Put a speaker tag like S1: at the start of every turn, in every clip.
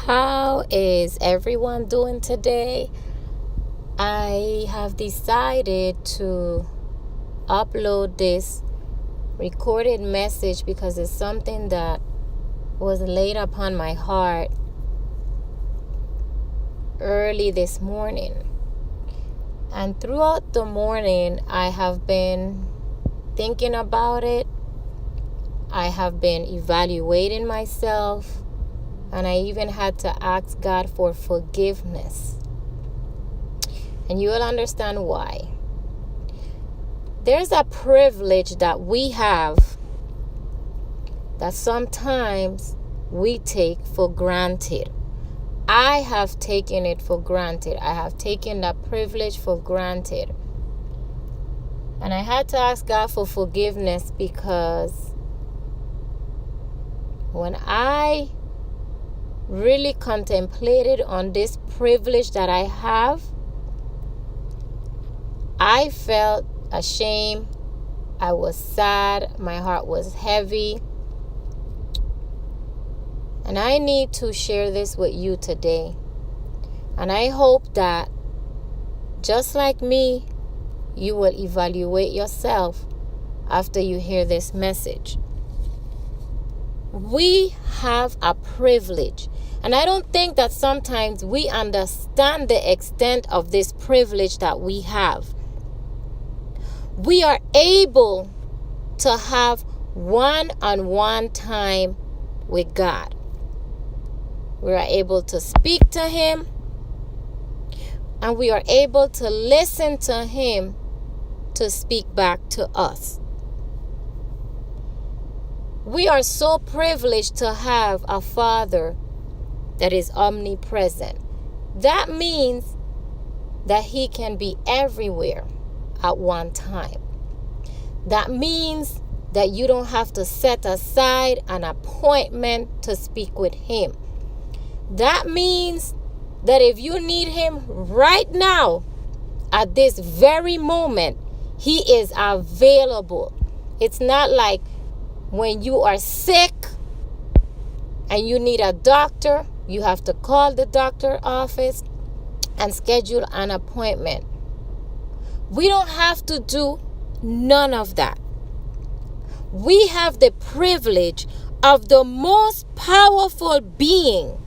S1: How is everyone doing today? I have decided to upload this recorded message because it's something that was laid upon my heart early this morning. And throughout the morning, I have been thinking about it. I have been evaluating myself. And I even had to ask God for forgiveness. And you will understand why. There's a privilege that we have that sometimes we take for granted. I have taken it for granted. I have taken that privilege for granted. And I had to ask God for forgiveness because when I really contemplated on this privilege that I have, I felt ashamed. I was sad. My heart was heavy. And I need to share this with you today. And I hope that just like me, you will evaluate yourself after you hear this message. We have a privilege. And I don't think that sometimes we understand the extent of this privilege that we have. We are able to have one-on-one time with God. We are able to speak to Him, and we are able to listen to Him to speak back to us. We are so privileged to have a Father that is omnipresent. That means that He can be everywhere at one time. That means that you don't have to set aside an appointment to speak with Him. That means that if you need Him right now, at this very moment, He is available. It's not like when you are sick and you need a doctor, you have to call the doctor office and schedule an appointment. We don't have to do none of that. We have the privilege of the most powerful being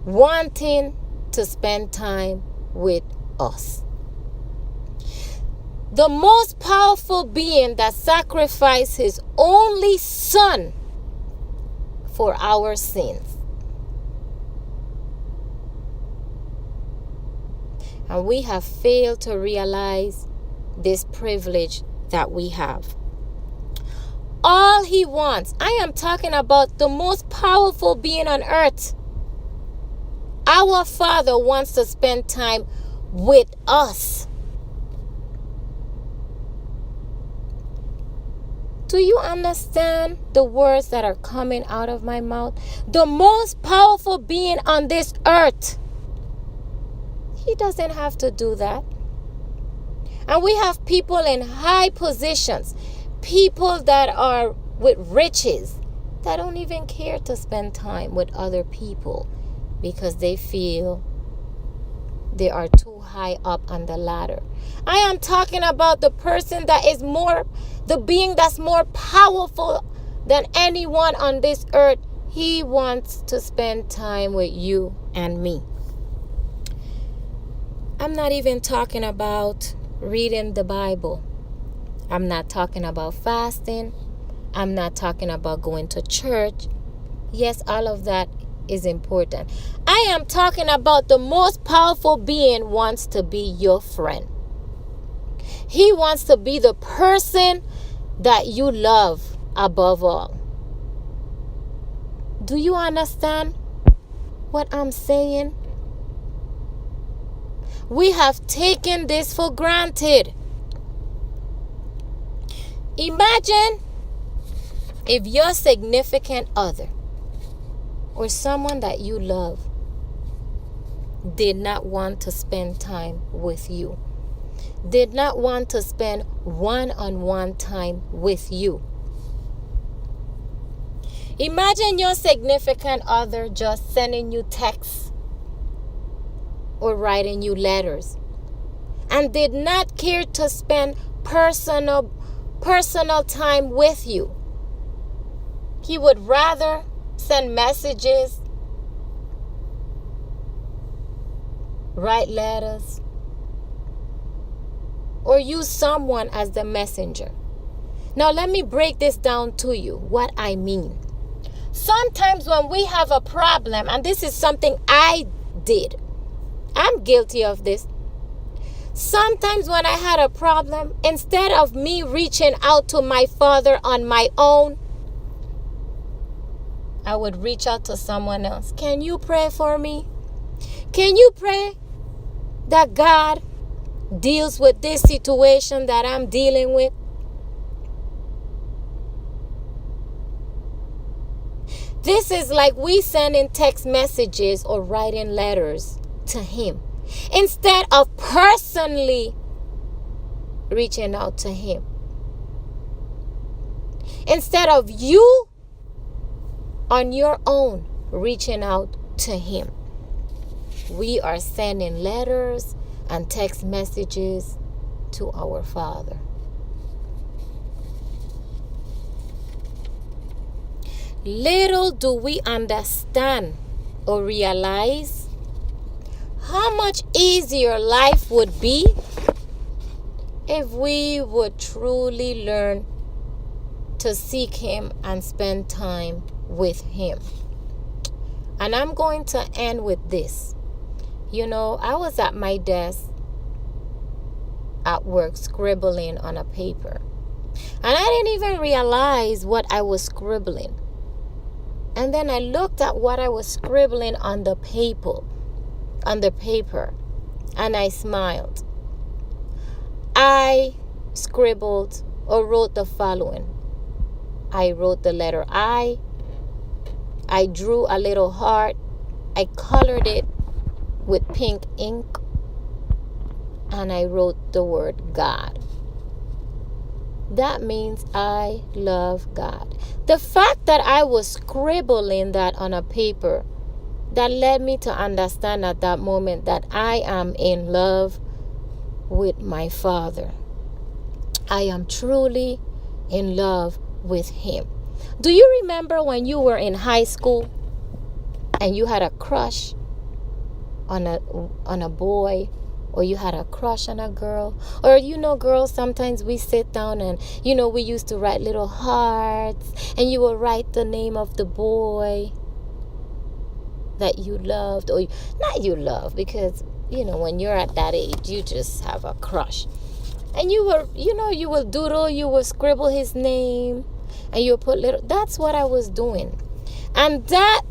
S1: wanting to spend time with us. The most powerful being that sacrificed His only Son for our sins. And we have failed to realize this privilege that we have. All He wants, I am talking about the most powerful being on earth. Our Father wants to spend time with us. Do you understand the words that are coming out of my mouth? The most powerful being on this earth. He doesn't have to do that. And we have people in high positions, people that are with riches, that don't even care to spend time with other people because they feel they are too high up on the ladder. I am talking about the person that is the being that's more powerful than anyone on this earth. He wants to spend time with you and me. I'm not even talking about reading the Bible. I'm not talking about fasting. I'm not talking about going to church. Yes, all of that is important. I am talking about the most powerful being wants to be your friend. He wants to be the person that you love above all. Do you understand what I'm saying? We have taken this for granted. Imagine if your significant other or someone that you love did not want to spend time with you, did not want to spend one-on-one time with you. Imagine your significant other just sending you texts or writing you letters and did not care to spend personal time with you. He would rather send messages, write letters, or use someone as the messenger. Now let me break this down to you, what I mean. Sometimes when we have a problem, and this is something I did, I'm guilty of this. Sometimes when I had a problem, instead of me reaching out to my father on my own, I would reach out to someone else. Can you pray for me? Can you pray that God deals with this situation that I'm dealing with? This is like we sending text messages or writing letters to him instead of personally reaching out to him. Instead of you on your own reaching out to him, we are sending letters and text messages to our Father. Little do we understand or realize how much easier life would be if we would truly learn to seek him and spend time with him. And I'm going to end with this. You know, I was at my desk at work scribbling on a paper. And I didn't even realize what I was scribbling. And then I looked at what I was scribbling on the paper, and I smiled. I scribbled or wrote the following. I wrote the letter I drew a little heart. I colored it with pink ink, and I wrote the word God. That means I love God. The fact that I was scribbling that on a paper, that led me to understand at that moment that I am in love with my Father. I am truly in love with him. Do you remember when you were in high school and you had a crush on a boy, or you had a crush on a girl? Or girls, sometimes we sit down and we used to write little hearts, and you will write the name of the boy that you loved, or not you love, because when you're at that age you just have a crush, and you will doodle, you will scribble his name, and you'll put little. That's what I was doing, and that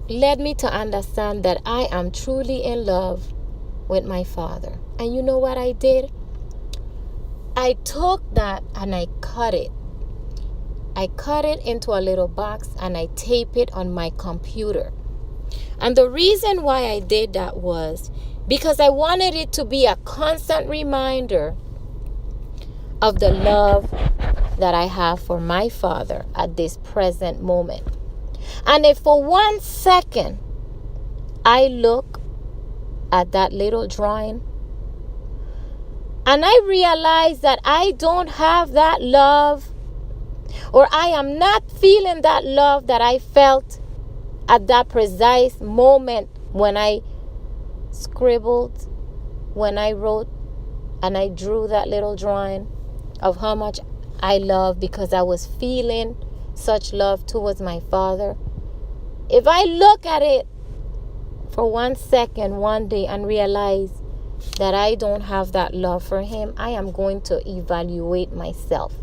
S1: led me to understand that I am truly in love with my Father. And you know what I did? I took that and I cut it. I cut it into a little box and I taped it on my computer. And the reason why I did that was because I wanted it to be a constant reminder of the love that I have for my Father at this present moment. And if for 1 second I look at that little drawing and I realize that I don't have that love, or I am not feeling that love that I felt at that precise moment when I scribbled, when I wrote and I drew that little drawing of how much I love, because I was feeling such love towards my Father. If I look at it for 1 second one day and realize that I don't have that love for him, I am going to evaluate myself.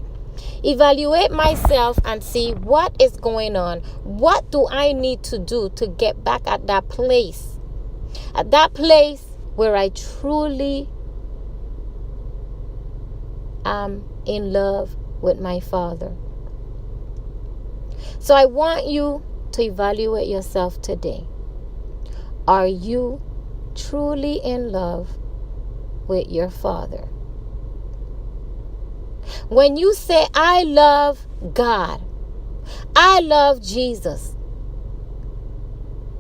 S1: Evaluate myself and see what is going on. What do I need to do to get back at that place? At that place where I truly am in love with my Father. So I want you to evaluate yourself today. Are you truly in love with your Father? When you say, I love God, I love Jesus.